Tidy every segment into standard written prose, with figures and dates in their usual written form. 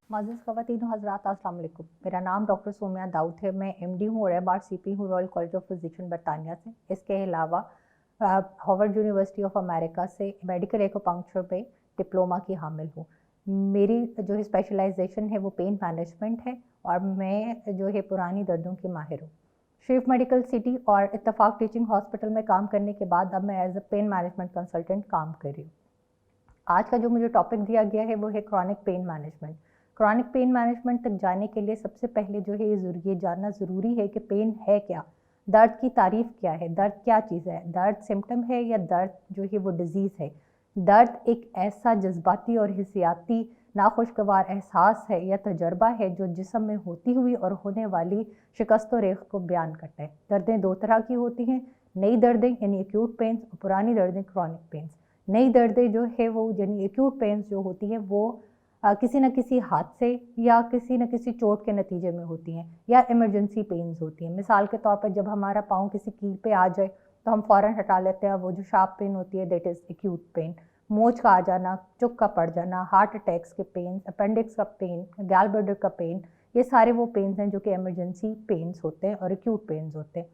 माज़िज़ ख़वातीन व हज़रात, अस्सलाम वालेकुम। मेरा नाम डॉक्टर सोमिया दाऊद है। मैं एमडी हूँ और MRCP हूँ रॉयल कॉलेज ऑफ फिजिशियन बरतानिया से। इसके अलावा हार्वर्ड यूनिवर्सिटी ऑफ अमेरिका से मेडिकल एक्यूपंक्चर में डिप्लोमा की हामिल हूँ। मेरी जो है स्पेशलाइजेशन है वो पेन मैनेजमेंट है और मैं जो है पुरानी दर्दों की माहिर हूँ। शरीफ मेडिकल सिटी और इत्तफाक टीचिंग हॉस्पिटल में काम करने के बाद अब मैं as a pain management consultant काम कर रही हूँ। आज का जो मुझे टॉपिक दिया गया है वो है chronic pain management. Chronic pain management तक जाने के लिए सबसे पहले जो है ये जानना ज़रूरी है कि पेन है क्या, दर्द की तारीफ़ क्या है, दर्द क्या चीज़ है, दर्द सिम्टम है या दर्द जो है वो डिज़ीज़ है। दर्द एक ऐसा जज्बाती और हिस्सियाती नाखुशगवार एहसास है या तजर्बा है जो जिस्म में होती हुई और होने वाली शिकस्त व रेख को बयान करता है। दर्दें दो तरह की होती हैं, नई दर्दें यानी एक्यूट पेन्स और पुरानी दर्दें क्रॉनिक पेन्स। नई दर्दें जो है वो यानी एक्यूट पेन्स जो होती हैं वो किसी न किसी हादसे या किसी न किसी चोट के नतीजे में होती हैं या इमरजेंसी पेन्स होती हैं। मिसाल के तौर पर जब हमारा पाँव किसी कील पे आ जाए तो हम फ़ौरन हटा लेते हैं, वो जो शार्प पेन होती है दैट इज़ एक्यूट पेन। मोच का आ जाना, चुक का पड़ जाना, हार्ट अटैक्स के पेन, अपेंडिक्स का पेन, गैल ब्लैडर का पेन, ये सारे वो पेन्स हैं जो कि इमरजेंसी पेन्स होते हैं और एक्यूट पेन्स होते हैं।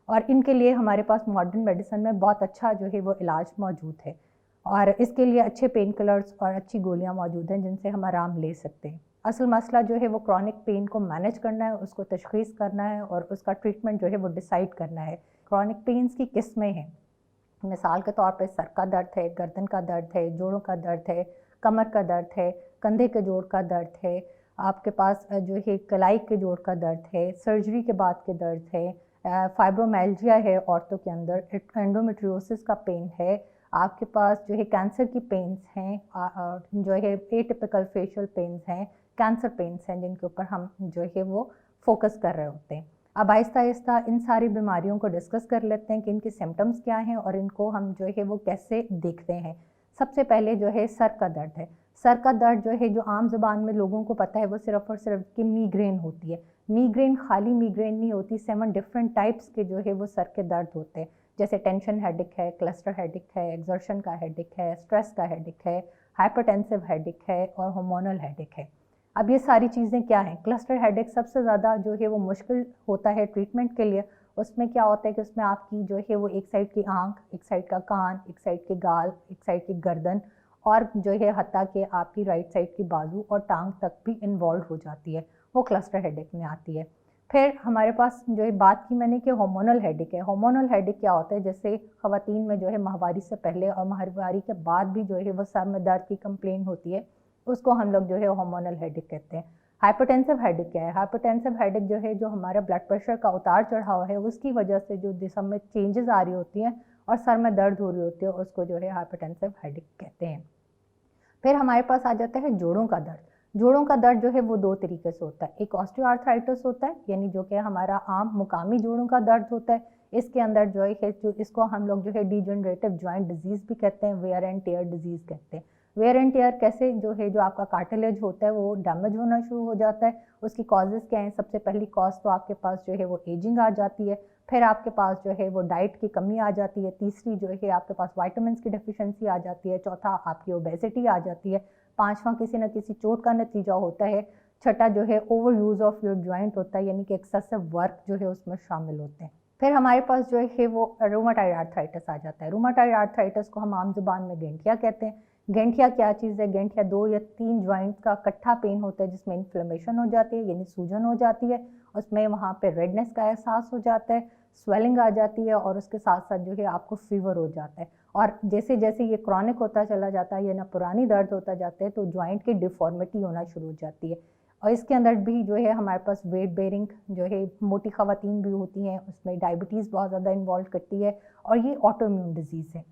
और इनके लिए हमारे पास मॉडर्न मेडिसिन में बहुत अच्छा जो है वो इलाज मौजूद है और इसके लिए अच्छे पेन किलर्स और अच्छी गोलियां मौजूद हैं जिनसे हम आराम ले सकते हैं। असल मसला जो है वो क्रॉनिक पेन को मैनेज करना है, उसको तशख़ीस करना है और उसका ट्रीटमेंट जो है वो डिसाइड करना है। क्रॉनिक पेन्स की किस्में हैं। मिसाल के तौर पे सर का दर्द है, गर्दन का दर्द है, जोड़ों का दर्द है, कमर का दर्द है, कंधे के जोड़ का दर्द है, आपके पास जो है कलाई के जोड़ का दर्द है, सर्जरी के बाद के दर्द है, फाइब्रोमाइल्जिया है औरतों के अंदर, एंडोमेट्रियोसिस का पेन है, आपके पास जो है कैंसर की पेन्स हैं, जो है एटिपिकल फेशियल पेन्स हैं, कैंसर पेन्स हैं जिनके ऊपर हम जो है वो फोकस कर रहे होते हैं। अब आहिस्ता आहिस्ता इन सारी बीमारियों को डिस्कस कर लेते हैं कि इनके सिम्टम्स क्या हैं और इनको हम जो है वो कैसे देखते हैं। सबसे पहले जो है सर का दर्द है। सर का दर्द जो है जो आम ज़ुबान में लोगों को पता है वो सिर्फ और सिर्फ कि मीग्रेन होती है। मीग्रेन खाली मीग्रेन नहीं होती, 7 डिफरेंट टाइप्स के जो है वो सर के दर्द होते हैं, जैसे टेंशन हेडिक है, क्लस्टर हेडिक है, एक्सर्शन का हेडिक है, स्ट्रेस का हेडिक है, हाइपरटेंसिव हेडिक है और हार्मोनल हेडिक है। अब ये सारी चीज़ें क्या हैं? क्लस्टर हेडेक सबसे ज़्यादा जो है वो मुश्किल होता है ट्रीटमेंट के लिए। उसमें क्या होता है कि उसमें आपकी जो है वो एक साइड की आँख, एक साइड का कान, एक साइड के गाल, एक साइड की गर्दन और जो है हत्ता कि आपकी राइट साइड की बाजू और टांग तक भी इन्वॉल्व हो जाती है, वो क्लस्टर हेडेक में आती है। फिर हमारे पास जो है बात की मैंने कि हार्मोनल हेडेक है। हार्मोनल हेडेक क्या होता है? जैसे ख़वातीन में जो है माहवारी से पहले और माहवारी के बाद भी जो है वो सर में दर्द की कंप्लेन होती है, उसको हम लोग जो है हार्मोनल हेडेक कहते हैं। हाइपरटेंसिव हेडेक क्या है? हाइपरटेंसिव हेडेक जो है जो हमारा ब्लड प्रेशर का उतार चढ़ाव है उसकी वजह से जो जिस्म में चेंजेस आ रही होती हैं और सर में दर्द हो रही होती है, उसको जो है हाइपरटेंसिव हेडेक कहते हैं। फिर हमारे पास आ जाता है जोड़ों का दर्द। जोड़ों का दर्द जो है वो 2 तरीके से होता है। एक ऑस्टियोआर्थराइटिस होता है, यानी जो कि हमारा आम मुकामी जोड़ों का दर्द होता है। इसके अंदर जो है जो इसको हम लोग जो है डिजनरेटिव जॉइंट डिजीज़ भी कहते हैं, वेयर एंड टेयर डिजीज़ कहते हैं। वेयर एंड टेयर कैसे? जो है जो आपका कार्टिलेज होता है वो डैमेज होना शुरू हो जाता है। उसकी कॉजेज़ क्या हैं? सबसे पहली कॉज तो आपके पास जो है वो एजिंग आ जाती है, फिर आपके पास जो है वो डाइट की कमी आ जाती है, तीसरी जो है आपके पास विटामिन्स की डेफिशिएंसी आ जाती है, चौथा आपकी ओबेसिटी आ जाती है, पांचवा किसी न किसी चोट का नतीजा होता है, छठा जो है over use of your joint होता है, यानी कि एक्सेसिव वर्क जो है उसमें शामिल होते हैं। फिर हमारे पास जो है वो रूमाटॉइड आर्थराइटिस आ जाता है। रूमाटॉइड आर्थराइटिस को हम आम जुबान में गेंठिया कहते हैं। गेंठिया क्या चीज़ है? गेंठिया 2 या 3 जॉइंट का इकट्ठा पेन होता है जिसमें इन्फ्लेमेशन हो जाती है, यानी सूजन हो जाती है, उसमें वहाँ पे रेडनेस का एहसास हो जाता है, स्वेलिंग आ जाती है और उसके साथ साथ जो है आपको फीवर हो जाता है। और जैसे जैसे ये क्रॉनिक होता चला जाता है या ना पुरानी दर्द होता जाता है तो जॉइंट की डिफॉर्मिटी होना शुरू हो जाती है। और इसके अंदर भी जो है हमारे पास वेट बेयरिंग जो है मोटी ख़वातीन भी होती हैं, उसमें डायबिटीज़ बहुत ज़्यादा इन्वॉल्व करती है और ये ऑटोइम्यून डिजीज़ है।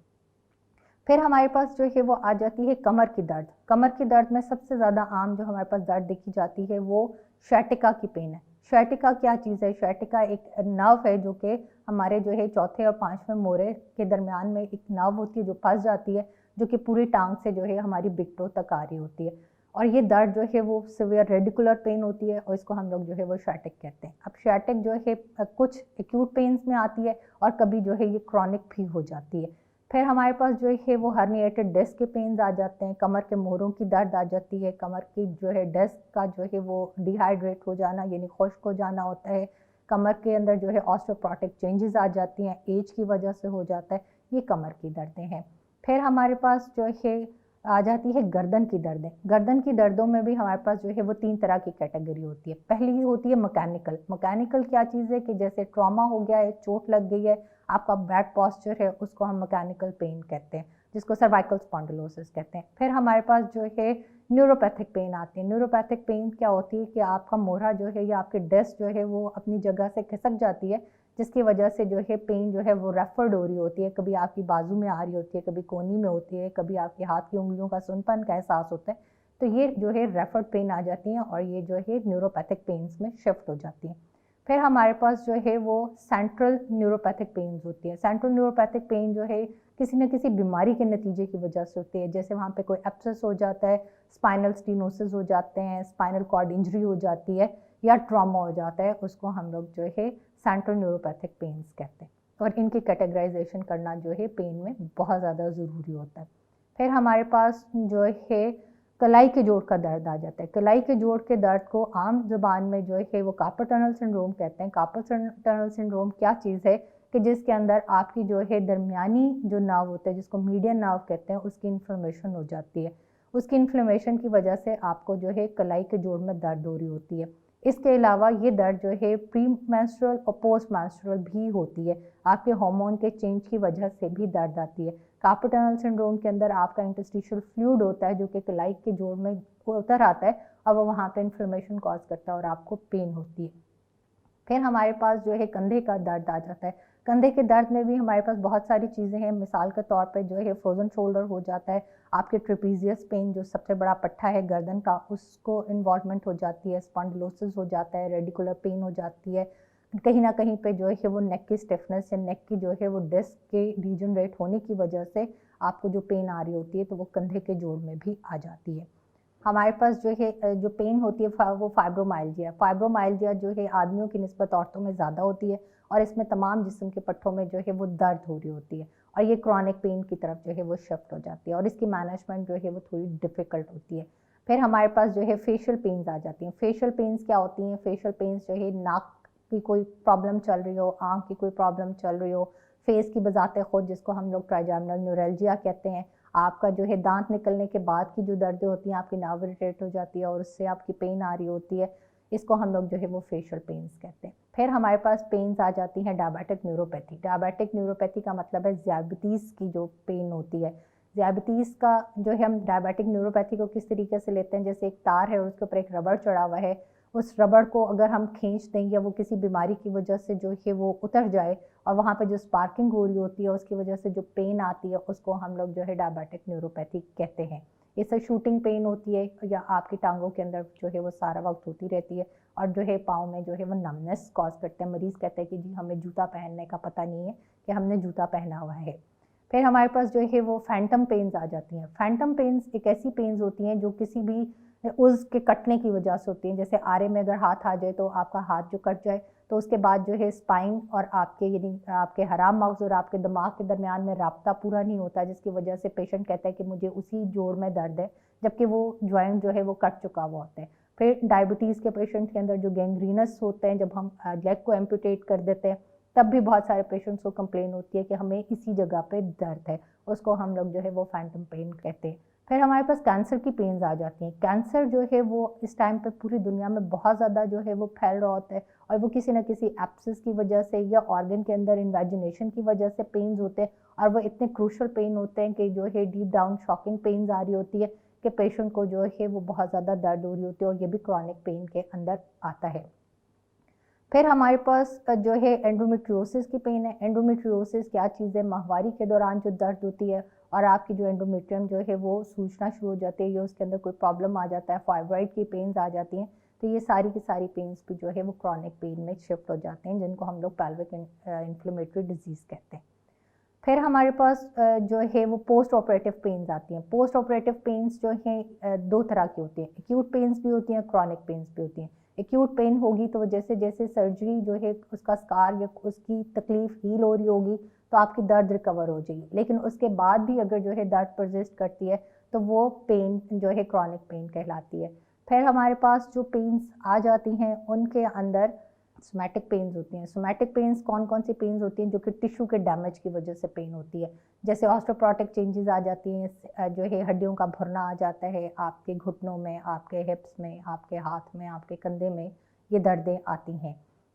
फिर हमारे पास जो है वो आ जाती है कमर की दर्द। कमर की दर्द में सबसे ज़्यादा आम जो हमारे पास दर्द देखी जाती है वो शैटिका की पेन है। शैटिका क्या चीज़ है? शैटिका एक नर्व है जो कि हमारे जो है चौथे और 5वें मोरे के दरमियान में एक नर्व होती है जो फंस जाती है, जो कि पूरी टांग से जो है हमारी बिग टो तक आ रही होती है और ये दर्द जो है वो सिवियर रेडिकुलर पेन होती है और इसको हम लोग जो है वो शैटिक कहते हैं। अब शैटिक जो है कुछ एक्यूट पेन्स में आती है और कभी जो है ये क्रॉनिक भी हो जाती है। फिर हमारे पास जो है वो हर्निएटेड डिस्क के पेन्स आ जाते हैं, कमर के मोहरों की दर्द आ जाती है, कमर की जो है डिस्क का जो है वो डिहाइड्रेट हो जाना यानी खुश्क हो जाना होता है, कमर के अंदर जो है ऑस्टियोपोरोटिक चेंजेस आ जाती हैं, एज की वजह से हो जाता है, ये कमर की दर्दें हैं। फिर हमारे पास जो है आ जाती है गर्दन की दर्दें। गर्दन की दर्दों में भी हमारे पास जो है वो 3 तरह की कैटेगरी होती है। पहली होती है मैकेनिकल। मैकेनिकल क्या चीज़ है कि जैसे ट्रॉमा हो गया है, चोट लग गई है, आपका बैड पॉस्चर है, उसको हम मैकेनिकल पेन कहते हैं, जिसको सर्वाइकल स्पॉन्डिलोसिस कहते हैं। फिर हमारे पास जो है न्यूरोपैथिक पेन आती है। न्यूरोपैथिक पेन क्या होती है कि आपका मोहरा जो है या आपकी डिस्क जो है वो अपनी जगह से खिसक जाती है, जिसकी वजह से जो है पेन जो है वो रेफर्ड हो रही होती है, कभी आपकी बाजू में आ रही होती है, कभी कोहनी में होती है, कभी आपके हाथ की उंगलियों का सुनपन का एहसास होता है, तो ये जो है रेफर्ड पेन आ जाती हैं और ये जो है न्यूरोपैथिक पेन्स में शिफ्ट हो जाती हैं। फिर हमारे पास जो है वो सेंट्रल न्यूरोपैथिक पेन्स होती है। सेंट्रल न्यूरोपैथिक पेन जो है किसी न किसी बीमारी के नतीजे की वजह से होती है, जैसे वहाँ पे कोई एब्सेस हो जाता है, स्पाइनल स्टीनोसिस हो जाते हैं, स्पाइनल कॉर्ड इंजरी हो जाती है या ट्रॉमा हो जाता है, उसको हम लोग जो है सेंट्रल न्यूरोपैथिक पेन्स कहते हैं। और इनकी कैटेगराइजेशन करना जो है पेन में बहुत ज़्यादा ज़रूरी होता है। फिर हमारे पास जो है कलाई के जोड़ का दर्द आ जाता है। कलाई के जोड़ के दर्द को आम जुबान में जो है वो कार्पल टनल सिंड्रोम कहते हैं। कार्पल टनल सिंड्रोम क्या चीज़ है कि जिसके अंदर आपकी जो है दरमियानी जो नर्व होता है, जिसको मीडियन नर्व कहते हैं, उसकी इन्फ्लेमेशन हो जाती है। उसकी इन्फ्लेमेशन की वजह से आपको जो है कलाई के जोड़ में दर्द हो रही होती है। इसके अलावा ये दर्द जो है प्री मेंस्ट्रुअल और पोस्ट मेंस्ट्रुअल भी होती है। आपके हार्मोन के चेंज की वजह से भी दर्द आती है। कार्पल टनल सिंड्रोम के अंदर आपका इंटरस्टिशियल फ्लूइड होता है जो कि कलाई के जोड़ में उतर आता है और वो वहाँ पे इन्फ्लेमेशन कॉज करता है और आपको पेन होती है। फिर हमारे पास जो है कंधे का दर्द आ जाता है। कंधे के दर्द में भी हमारे पास बहुत सारी चीज़ें हैं। मिसाल के तौर पे जो है फ्रोजन शोल्डर हो जाता है, आपके ट्रेपीजियस पेन जो सबसे बड़ा पट्टा है गर्दन का, उसको इन्वॉल्वमेंट हो जाती है, स्पॉन्डिलोसिस हो जाता है, रेडिकुलर पेन हो जाती है। कहीं ना कहीं पे जो है वो नेक की स्टिफनेस या नेक की जो है वो डिस्क के डिजनरेट होने की वजह से आपको जो पेन आ रही होती है तो वो कंधे के जोड़ में भी आ जाती है। हमारे पास जो है जो पेन होती है वो फाइब्रोमाइल्जिया। फाइब्रोमाइल्जिया जो है आदमियों की निस्बत औरतों में ज़्यादा होती है और इसमें तमाम जिस्म के पट्टों में जो है वो दर्द हो रही होती है और ये क्रॉनिक पेन की तरफ जो है वो शिफ्ट हो जाती है और इसकी मैनेजमेंट जो है वो थोड़ी डिफ़िकल्ट होती है। फिर हमारे पास जो है फेशियल पेन्स आ जाती हैं। फेशियल पेन्स क्या होती हैं? फेशियल पेन्स जो है नाक की कोई प्रॉब्लम चल रही हो, आँख की कोई प्रॉब्लम चल रही हो, फेस की बजाते खुद जिसको हम लोग ट्राइजेमिनल न्यूरल्जिया कहते हैं, आपका जो है दांत निकलने के बाद की जो दर्दें होती हैं, आपकी नाव इरिटेट हो जाती है और उससे आपकी पेन आ रही होती है, इसको हम लोग जो है वो फेशियल पेन्स कहते हैं। फिर हमारे पास पेन्स आ जाती हैं डायबिटिक न्यूरोपैथी। डायबिटिक न्यूरोपैथी का मतलब है ज़ियाबितीज़ की जो पेन होती है। ज़ियाबितीज़ का जो है हम डायबिटिक न्यूरोपैथी को किस तरीके से लेते हैं, जैसे एक तार है और उसके ऊपर एक रबड़ चढ़ा हुआ है, उस रबड़ को अगर हम खींच दें या वो किसी बीमारी की वजह से जो है वो उतर जाए और वहाँ पे जो स्पार्किंग हो रही होती है उसकी वजह से जो पेन आती है उसको हम लोग जो है डायबिटिक न्यूरोपैथी कहते हैं। इससे शूटिंग पेन होती है या आपकी टांगों के अंदर जो है वो सारा वक्त होती रहती है और जो है पाँव में जो है वो नमनेस कॉज करते हैं। मरीज़ कहते हैं कि जी हमें जूता पहनने का पता नहीं है कि हमने जूता पहना हुआ है। फिर हमारे पास जो है वो फैंटम पेन्स आ जाती हैं। फैंटम पेन्स एक ऐसी पेन्स होती हैं जो किसी भी उस के कटने की वजह से होती हैं। जैसे आरे में अगर हाथ आ जाए तो आपका हाथ जो कट जाए तो उसके बाद जो है स्पाइन और आपके यानी आपके हराम मगज और आपके दिमाग के दरमियान में राब्ता पूरा नहीं होता, जिसकी वजह से पेशेंट कहता है कि मुझे उसी जोड़ में दर्द है, जबकि वो जॉइंट जो है वो कट चुका हुआ होता है। फिर डायबिटीज़ के पेशेंट के अंदर जो गैंग्रीनस होते हैं, जब हम लेग को एम्पुटेट कर देते हैं तब भी बहुत सारे पेशेंट्स को कंप्लेन होती है कि हमें इसी जगह पे दर्द है, उसको हम लोग जो है वो फैंटम पेन कहते हैं। फिर हमारे पास कैंसर की पेन्स आ जाती हैं। कैंसर जो है वो इस टाइम पे पूरी दुनिया में बहुत ज़्यादा जो है वो फैल रहा होता है और वो किसी न किसी एब्सेस की वजह से या ऑर्गन के अंदर इन्वेजिनेशन की वजह से पेन्स होते हैं और वो इतने क्रूशल पेन होते हैं कि जो है डीप डाउन शॉकिंग पेन्स आ रही होती है कि पेशेंट को जो है वो बहुत ज़्यादा दर्द हो रही होती है और ये भी क्रॉनिक पेन के अंदर आता है। फिर हमारे पास जो है एंडोमेट्रियोसिस की पेन है। एंडोमेट्रियोसिस क्या चीज़ है? माहवारी के दौरान जो दर्द होती है और आपकी जो एंडोमेट्रियम जो है वो सूजना शुरू हो जाती है या उसके अंदर कोई प्रॉब्लम आ जाता है, फाइब्रॉइड की पेन्स आ जाती हैं, तो ये सारी की सारी पेन्स भी जो है वो क्रॉनिक पेन में शिफ्ट हो जाते हैं, जिनको हम लोग पेल्विक इन्फ्लेमेटरी डिजीज़ कहते हैं। फिर हमारे पास जो है वो पोस्ट ऑपरेटिव पेन्स आती हैं। पोस्ट ऑपरेटिव पेन्स जो हैं दो तरह की होती हैं, एक्यूट पेन्स भी होती हैं, क्रॉनिक पेन्स भी होती हैं। एक्यूट पेन होगी तो जैसे जैसे सर्जरी जो है उसका स्कार या उसकी तकलीफ हील हो रही होगी तो आपकी दर्द रिकवर हो जाएगी। लेकिन उसके बाद भी अगर जो है दर्द परसिस्ट करती है तो वो पेन जो है क्रॉनिक पेन कहलाती है। फिर हमारे पास जो पेन्स आ जाती हैं उनके अंदर सोमैटिक पेन्स होती हैं। सोमैटिक पेन्स कौन कौन सी पेन्स होती हैं? जो कि टिश्यू के डैमेज की वजह से पेन होती है, जैसे ऑस्टियोपोरोटिक चेंजेस आ जाती हैं, जो है हड्डियों का भरना आ जाता है आपके घुटनों में, आपके हिप्स में, आपके हाथ में, आपके कंधे में, ये दर्दें आती हैं।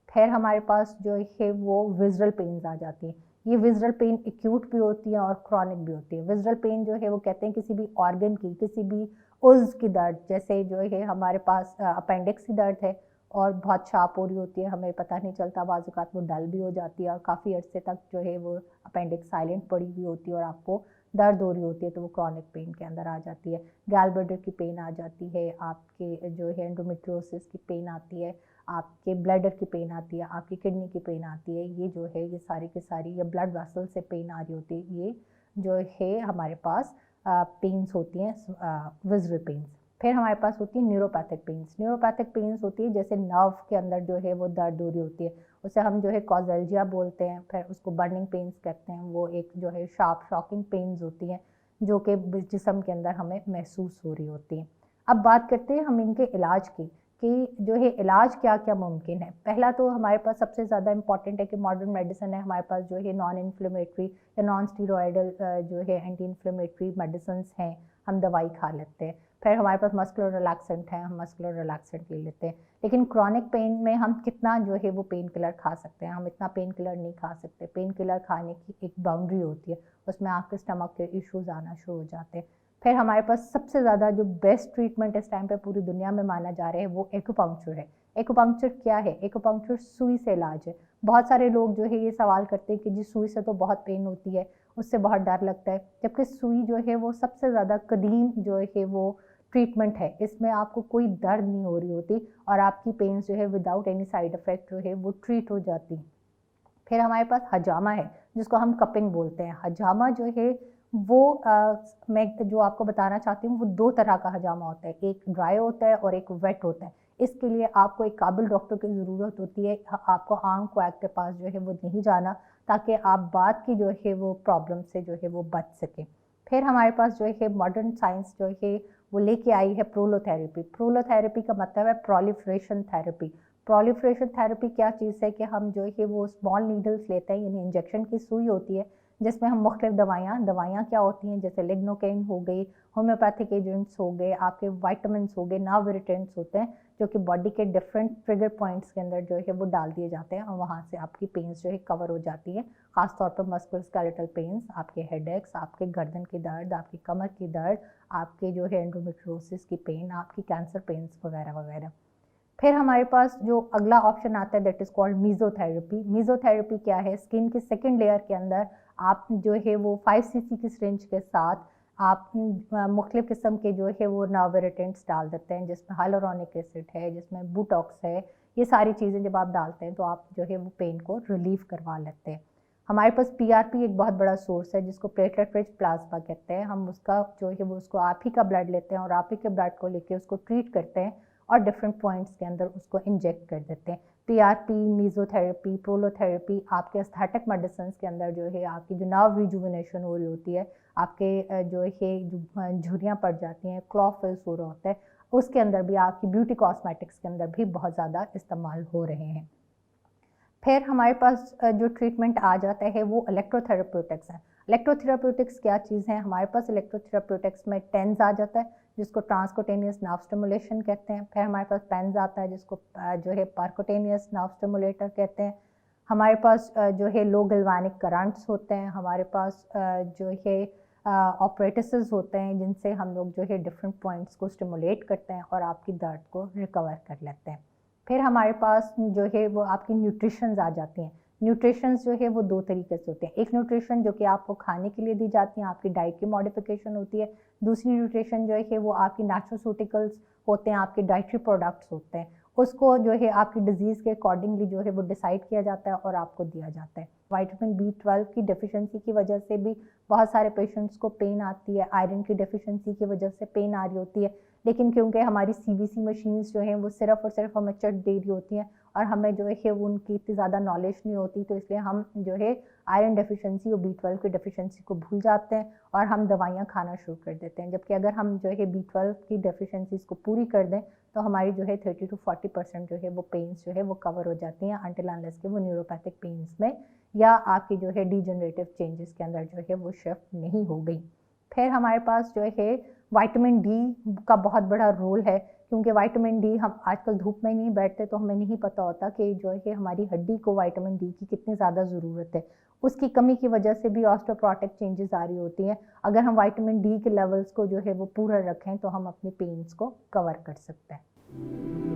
फिर हमारे पास जो है वो विज़रल पेन्स आ जाती हैं। ये विज़रल पेन एक्यूट भी होती है और क्रॉनिक भी होती है। विज़रल पेन जो है वो कहते हैं किसी भी ऑर्गन की, किसी भी उज़्व की दर्द, जैसे जो है हमारे पास अपेंडिक्स की दर्द है और बहुत शार्प हो रही होती है, हमें पता नहीं चलता, बाज़ औक़ात वो डल भी हो जाती है और काफ़ी अर्से तक जो है वो अपेंडिक्स साइलेंट पड़ी हुई होती है और आपको दर्द हो रही होती है, तो वो क्रॉनिक पेन के अंदर आ जाती है। गैल ब्लैडर की पेन आ जाती है, आपके जो है एंडोमेट्रियोसिस की पेन आती है, आपके ब्लैडर की पेन आती है, आपकी किडनी की पेन आती है। ये जो है ये सारी की सारी या ब्लड वेसल से पेन आ रही होती है, ये जो है हमारे पास पेन्स होती हैं, विज़रल पेन्स। फिर हमारे पास होती है न्यूरोपैथिक पेन्स। न्यूरोपैथिक पेन्स होती है जैसे नर्व के अंदर जो है वो दर्द हो रही होती है, उसे हम जो है कॉजल्जिया बोलते हैं। फिर उसको बर्निंग पेन्स कहते हैं। वो एक जो है शार्प शॉकिंग पेन्स होती हैं जो कि जिस्म के अंदर हमें महसूस हो रही होती हैं। अब बात करते हैं हम इनके इलाज की, कि जो है इलाज क्या क्या मुमकिन है। पहला तो हमारे पास सबसे ज़्यादा इंपॉर्टेंट है कि मॉडर्न मेडिसिन है हमारे पास, जो है नॉन इन्फ्लेमेटरी या नॉन स्टीरॉयडल जो है एंटी इन्फ्लेमेटरी मेडिसिन हैं, हम दवाई खा लेते हैं। फिर हमारे पास मस्कुलर रिलैक्सेंट है, हम मस्कुलर रिलैक्सेंट ले लेते हैं। लेकिन क्रॉनिक पेन में हम कितना जो है वो पेन किलर खा सकते हैं? हम इतना पेन किलर नहीं खा सकते। पेन किलर खाने की एक बाउंड्री होती है, उसमें आपके स्टमक के इश्यूज आना शुरू हो जाते हैं। फिर हमारे पास सबसे ज़्यादा जो बेस्ट ट्रीटमेंट इस टाइम पे पूरी दुनिया में माना जा रहा है वो एक्यूपंक्चर है। एक्यूपंक्चर क्या है? एक्यूपंक्चर सुई से इलाज है। बहुत सारे लोग जो है ये सवाल करते हैं कि जी सुई से तो बहुत पेन होती है, उससे बहुत डर लगता है, जबकि सुई जो है वो सबसे ज़्यादा कदीम जो है वो ट्रीटमेंट है। इसमें आपको कोई दर्द नहीं हो रही होती और आपकी पेन जो है विदाउट एनी साइड इफ़ेक्ट जो है वो ट्रीट हो जाती है। फिर हमारे पास हजामा है जिसको हम कपिंग बोलते हैं। हजामा जो है वो मैं जो आपको बताना चाहती हूँ वो दो तरह का हजामा होता है, एक ड्राई होता है और एक वेट होता है। इसके लिए आपको एक काबिल डॉक्टर की ज़रूरत होती है। आपको आम क्वैक के पास जो है वो नहीं जाना, ताकि आप बाद की जो है वो प्रॉब्लम से जो है वो बच सकें। फिर हमारे पास जो है मॉडर्न साइंस जो है वो लेके आई है प्रोलोथेरेपी। प्रोलोथेरेपी का मतलब है प्रोलिफरेशन थेरेपी। प्रोलिफरेशन थेरेपी क्या चीज़ है कि हम जो है वो स्मॉल नीडल्स लेते हैं, यानी इंजेक्शन की सुई होती है जिसमें हम मुख्तलिफ दवाइयाँ क्या होती हैं, जैसे लिग्नोकेन हो गई, होम्योपैथिक एजेंट्स हो गए, आपके वाइटामिन्स हो गए, नर्व इरिटेंट्स होते हैं जो कि बॉडी के डिफरेंट ट्रिगर पॉइंट्स के अंदर जो है वो डाल दिए जाते हैं और वहाँ से आपकी पेन्स जो है कवर हो जाती है। ख़ासतौर पर मस्कुलोस्केलेटल पेन्स, आपके हेडेक्स, आपके गर्दन की दर्द, आपकी कमर की दर्द, आपके जो है एंडोमेट्रियोसिस की पेन, आपकी कैंसर पेन्स वगैरह वगैरह। फिर हमारे पास जो अगला ऑप्शन आता है दैट इज़ कॉल्ड मीज़ोथेरेपी। मीज़ोथेरेपी क्या है? स्किन की सेकंड लेयर के अंदर आप जो है वो 5 सीसी की सिरिंज के साथ आप मुख्तलिफ़ किस्म के जो है वो नर्व इरिटेंट्स डाल देते हैं, जिसमें हाइलुरोनिक एसिड है, जिसमें बोटॉक्स है। ये सारी चीज़ें जब आप डालते हैं तो आप जो है वो पेन को रिलीव करवा लेते हैं। हमारे पास पीआरपी एक बहुत बड़ा सोर्स है जिसको प्लेटलेट रिच प्लाज्मा कहते हैं। हम उसका जो है वो उसको आप ही का ब्लड लेते हैं और आप ही के ब्लड को लेके उसको ट्रीट करते हैं और डिफरेंट पॉइंट्स के अंदर उसको इंजेक्ट कर देते हैं। पीआरपी, मीज़ोथेरेपी, प्रोलोथेरेपी आपके एस्थेटिक मेडिसिन के अंदर जो है आपकी जो नर्व रिजुविनेशन हो रही होती है, आपके जो है झुर्रियाँ पड़ जाती हैं, क्लॉफिल्स हो रहा होता है, उसके अंदर भी आपकी ब्यूटी कॉस्मेटिक्स के अंदर भी बहुत ज़्यादा इस्तेमाल हो रहे हैं। फिर हमारे पास जो ट्रीटमेंट आ जाता है वो इलेक्ट्रोथेरेप्यूटिक्स है। इलेक्ट्रोथेरेप्यूटिक्स क्या चीज़ है? हमारे पास इलेक्ट्रोथेरेप्यूटिक्स में टेंस आ जाता है जिसको ट्रांसक्यूटेनियस नर्व स्टिमुलेशन कहते हैं। फिर हमारे पास पेंस आता है जिसको जो है परक्यूटेनियस नर्व स्टिमुलेटर कहते हैं। हमारे पास जो है लो गैल्वेनिक करंट्स होते हैं। हमारे पास जो है ऑपरेटिसेस होते हैं जिनसे हम लोग जो है डिफरेंट पॉइंट्स को स्टिमुलेट करते हैं और आपकी दर्द को रिकवर कर लेते हैं। फिर हमारे पास जो है वो आपकी न्यूट्रिशंस आ जाती हैं। न्यूट्रिशंस जो है वो दो तरीके से होते हैं। एक न्यूट्रिशन जो कि आपको खाने के लिए दी जाती हैं, आपकी डाइट की मॉडिफिकेशन होती है। दूसरी न्यूट्रिशन जो है वो आपकी न्यूट्रास्यूटिकल्स होते हैं, आपके डाइटरी प्रोडक्ट्स होते हैं। उसको जो है आपकी डिजीज़ के अकॉर्डिंगली जो है वो डिसाइड किया जाता है और आपको दिया जाता है। विटामिन B12 की डेफिशिएंसी की वजह से भी बहुत सारे पेशेंट्स को पेन आती है, आयरन की डेफिशिएंसी की वजह से पेन आ रही होती है, लेकिन क्योंकि हमारी CBC मशीन्स जो हैं वो सिर्फ और सिर्फ हमें चट दे रही होती हैं और हमें जो है वो उनकी इतनी ज़्यादा नॉलेज नहीं होती, तो इसलिए हम जो है आयरन डेफिशिएंसी और B12 की डेफिशिएंसी को भूल जाते हैं और हम दवाइयाँ खाना शुरू कर देते हैं। जबकि अगर हम जो है B12 की डेफिशिएंसीज को पूरी कर दें तो हमारी जो है 30 to 40% जो है वो पेन्स जो है वो कवर हो जाती हैं अनटिल अनलेस के वो न्यूरोपैथिक पेन्स में या आपकी जो है डीजनरेटिव चेंजेस के अंदर जो है वो शिफ्ट नहीं हो गई। फिर हमारे पास जो है विटामिन डी का बहुत बड़ा रोल है, क्योंकि विटामिन डी हम आजकल धूप में नहीं बैठते तो हमें नहीं पता होता कि जो है हमारी हड्डी को विटामिन डी की कितनी ज़्यादा ज़रूरत है। उसकी कमी की वजह से भी ऑस्टियोपोरोटिक चेंजेस आ रही होती हैं। अगर हम विटामिन डी के लेवल्स को जो है वो पूरा रखें तो हम अपनी पेन्स को कवर कर सकते हैं।